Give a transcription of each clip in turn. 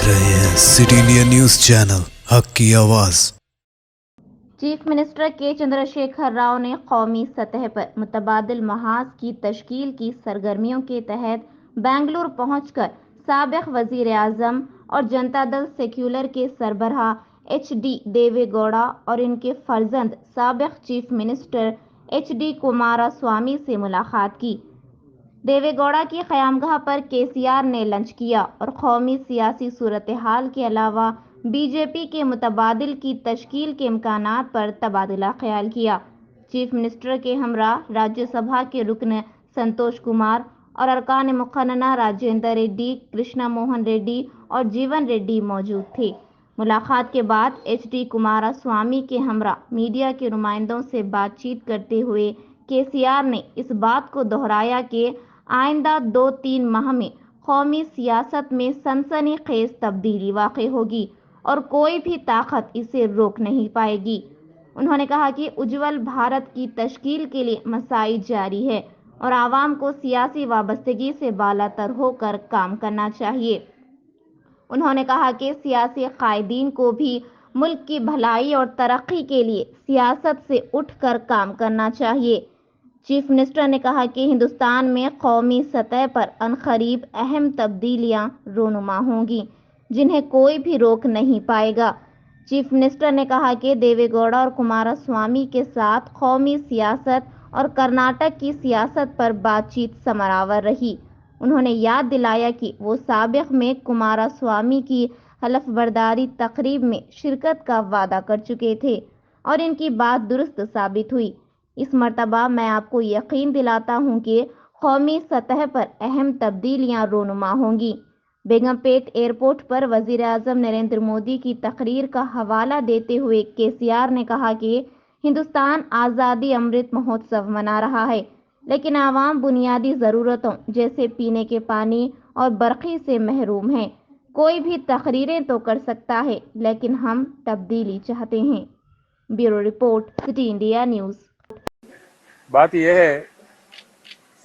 रहे हैं city India news channel हक की आवाज। चीफ मिनिस्टर के चंद्रशेखर राव ने कौमी सतह पर मुतबादिल महाज की तश्कील की सरगर्मियों के तहत बेंगलुरु पहुंचकर साबिक वजीर आजम और जनता दल सेक्युलर के सरबराह HD देवेगौड़ा और इनके फर्जंद साबिक चीफ मिनिस्टर HD कुमारस्वामी से मुलाकात की। देवेगौड़ा की क़यामगाह पर KCR ने लंच किया और कौमी सियासी सूरत हाल के अलावा बीजेपी के मुतबादिल की तश्कील के इम्कानात पर तबादला ख्याल किया। चीफ मिनिस्टर के हमरा राज्यसभा के रुकन संतोष कुमार और अरकान मुक़न्नना राजेंद्र रेड्डी, कृष्णा मोहन रेड्डी और जीवन रेड्डी मौजूद थे। मुलाकात के बाद HD कुमारस्वामी के हमरा मीडिया के नुमाइंदों से बातचीत करते हुए KCR ने इस बात को दोहराया कि आइंदा 2-3 माह में कौमी सियासत में सनसनीखेज तब्दीली वाक़ई होगी और कोई भी ताकत इसे रोक नहीं पाएगी। उन्होंने कहा कि उज्ज्वल भारत की तश्कील के लिए मसाई जारी है और आवाम को सियासी वाबस्तगी से बालातर होकर काम करना चाहिए। उन्होंने कहा कि सियासी कायदीन को भी मुल्क की भलाई और तरक्की के लिए सियासत से उठकर काम करना चाहिए। चीफ मिनिस्टर ने कहा कि हिंदुस्तान में कौमी सतह पर अनकरीब अहम तब्दीलियां रोनुमा होंगी जिन्हें कोई भी रोक नहीं पाएगा। चीफ मिनिस्टर ने कहा कि देवेगौड़ा और कुमारस्वामी के साथ कौमी सियासत और कर्नाटक की सियासत पर बातचीत समरावर रही। उन्होंने याद दिलाया कि वो साबिक में कुमारस्वामी की हलफबरदारी तकरीब में शिरकत का वादा कर चुके थे और इनकी बात दुरुस्त साबित हुई। इस मर्तबा मैं आपको यकीन दिलाता हूं कि कौमी सतह पर अहम तब्दीलियां रोनुमा होंगी। बेगमपेट एयरपोर्ट पर वजीर आजम नरेंद्र मोदी की तकरीर का हवाला देते हुए KCR ने कहा कि हिंदुस्तान आज़ादी अमृत महोत्सव मना रहा है, लेकिन आवाम बुनियादी ज़रूरतों जैसे पीने के पानी और बरक़ी से महरूम है। कोई भी तकरीरें तो कर सकता है, लेकिन हम तब्दीली चाहते हैं। Bureau report, city India news. बात यह है,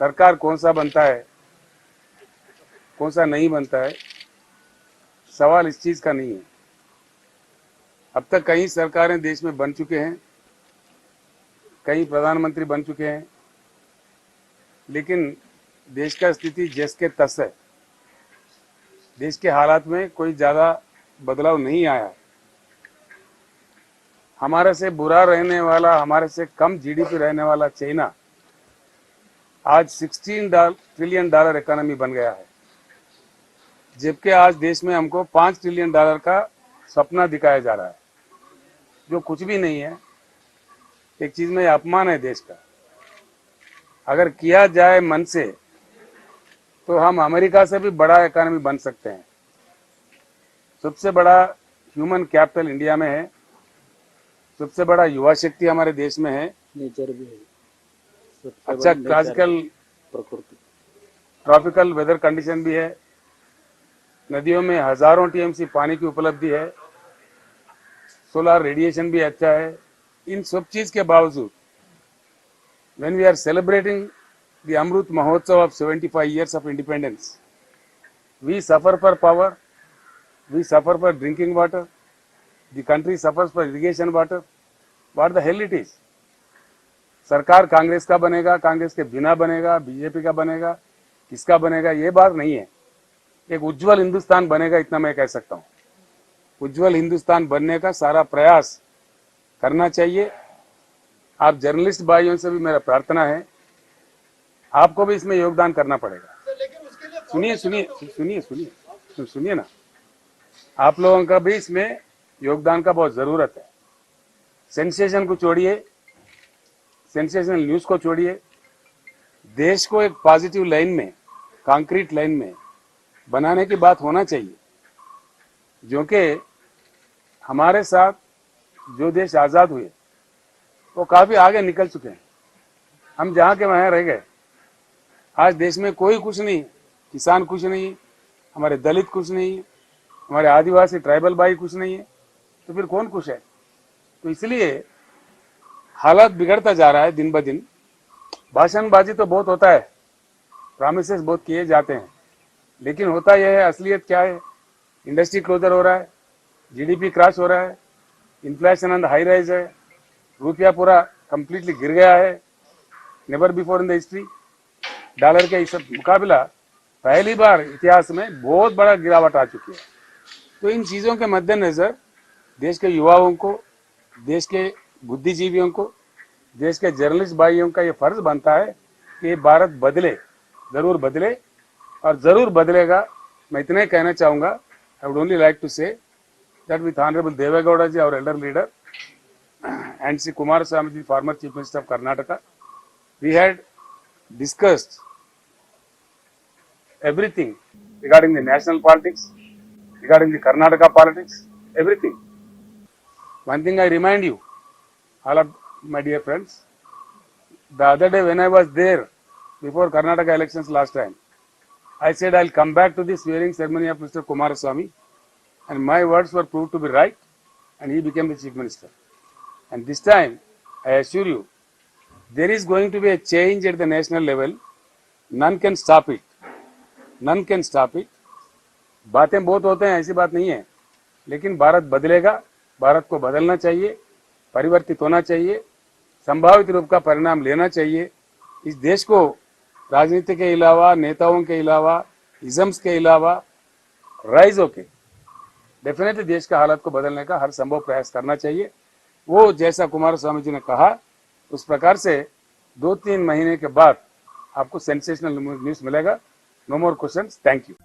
सरकार कौन सा बनता है कौन सा नहीं बनता है, सवाल इस चीज़ का नहीं है। अब तक कई सरकारें देश में बन चुके हैं, कई प्रधानमंत्री बन चुके हैं, लेकिन देश का स्थिति जैस के तस है। देश के हालात में कोई ज़्यादा बदलाव नहीं आया। हमारे से बुरा रहने वाला, हमारे से कम GDP रहने वाला चाइना आज $16 ट्रिलियन इकोनॉमी बन गया है, जबकि आज देश में हमको $5 ट्रिलियन का सपना दिखाया जा रहा है, जो कुछ भी नहीं है। एक चीज़ में अपमान है देश का। अगर किया जाए मन से तो हम अमेरिका से भी बड़ा इकोनॉमी बन सकते हैं। सबसे बड़ा ह्यूमन कैपिटल इंडिया में है, सबसे बड़ा युवा शक्ति हमारे देश में है, नेचर भी है, अच्छा क्लासिकल ट्रॉपिकल वेदर कंडीशन भी है, नदियों में हजारों TMC पानी की उपलब्धि है, सोलर रेडिएशन भी अच्छा है। इन सब चीज के बावजूद when we are celebrating the Amrut Mahotsav of 75 years of independence, we suffer for power, we suffer for drinking water, the country suffers for irrigation water. What the hell it is? सरकार कांग्रेस का बनेगा, कांग्रेस के बिना बनेगा, BJP का बनेगा, किसका बनेगा, ये बात नहीं है। एक उज्जवल हिंदुस्तान बनेगा, इतना मैं कह सकता हूँ। उज्जवल हिंदुस्तान बनने का सारा प्रयास करना चाहिए। आप जर्नलिस्ट भाइयों से भी मेरा प्रार्थना है, आपको भी इसमें योगदान करना पड़ेगा। सुनिए सुनिए सुनिए सुनिए सुनिए ना, आप लोगों का भी इसमें योगदान का बहुत ज़रूरत है। सेंसेशन को छोड़िए, सेंसेशनल न्यूज़ को छोड़िए, देश को एक पॉजिटिव लाइन में, कंक्रीट लाइन में बनाने की बात होना चाहिए। जो कि हमारे साथ जो देश आज़ाद हुए वो काफ़ी आगे निकल चुके हैं, हम जहाँ के वहाँ रह गए। आज देश में कोई कुछ नहीं, किसान कुछ नहीं, हमारे दलित कुछ नहीं, हमारे आदिवासी ट्राइबल भाई कुछ नहीं है, तो फिर कौन कुछ है? तो इसलिए हालात बिगड़ता जा रहा है दिन ब दिन। भाषणबाजी तो बहुत होता है, प्रॉमिसेस बहुत किए जाते हैं, लेकिन होता यह है, असलियत क्या है? इंडस्ट्री क्लोजर हो रहा है, जीडीपी क्रैश हो रहा है, inflation on the high rise है, रुपया पूरा कंप्लीटली गिर गया है, never before in the history. Dollar के इस मुकाबला पहली बार इतिहास में बहुत बड़ा गिरावट आ चुकी है। तो इन चीज़ों के मद्देनजर देश के युवाओं को, देश के बुद्धिजीवियों को, देश के जर्नलिस्ट भाइयों का ये फर्ज बनता है कि भारत बदले, जरूर बदले और जरूर बदलेगा। मैं इतना ही कहना चाहूँगा। I would only like to say that with honourable Devegowda ji, our elder leader, and Sri Kumaraswamy ji, former Chief Minister of Karnataka, we had discussed everything regarding the national politics, regarding the Karnataka politics, everything. One thing I remind you, all of my dear friends, the other day when I was there before Karnataka elections last time, I said I'll come back to the swearing ceremony of Mr. Kumaraswamy, and my words were proved to be right, and he became the Chief Minister. And this time, I assure you, there is going to be a change at the national level. None can stop it. None can stop it. बातें बहुत होते हैं, ऐसी बात नहीं है, लेकिन भारत बदलेगा। भारत को बदलना चाहिए, परिवर्तित होना चाहिए, संभावित रूप का परिणाम लेना चाहिए। इस देश को राजनीति के अलावा, नेताओं के अलावा, इज़म्स के अलावा राइज होके डेफिनेटली देश का हालत को बदलने का हर संभव प्रयास करना चाहिए। वो जैसा कुमारस्वामी जी ने कहा, उस प्रकार से 2-3 महीने के बाद आपको सेंसेशनल न्यूज़ मिलेगा। No more questions. Thank you.